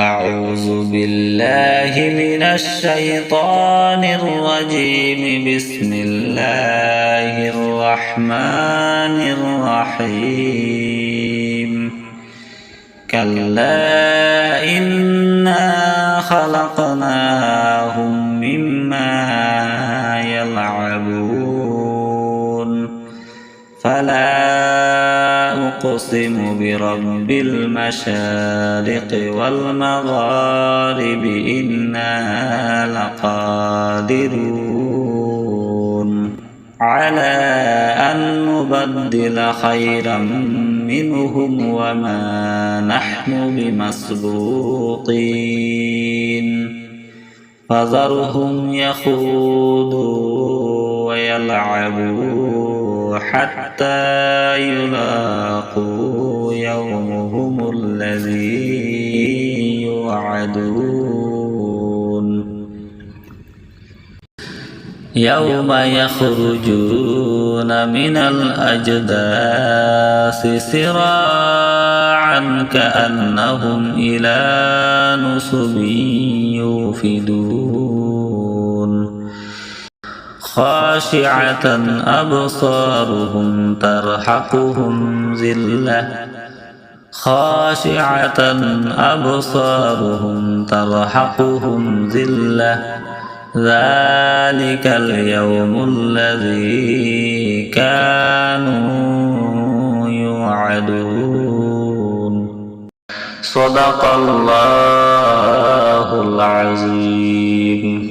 أعوذ بالله من الشيطان الرجيم. بسم الله الرحمن الرحيم. كلا إنا خلقناهم مما يلعبون. فلا أقسم برب المشارق والمغارب إنا لقادرون على أن نبدل خيرا منهم وما نحن بمسبوقين. فذرهم يخوضوا ويلعبوا حتى يلاقوا يومهم الذي يوعدون. يوم يخرجون من الأجداث سراعا كأنهم إلى نصب يوفدون. خاشعة أبصارهم ترهقهم ذلة. خاشعة أبصارهم ترهقهم ذلة. ذلك اليوم الذي كانوا يوعدون. صدق الله العظيم.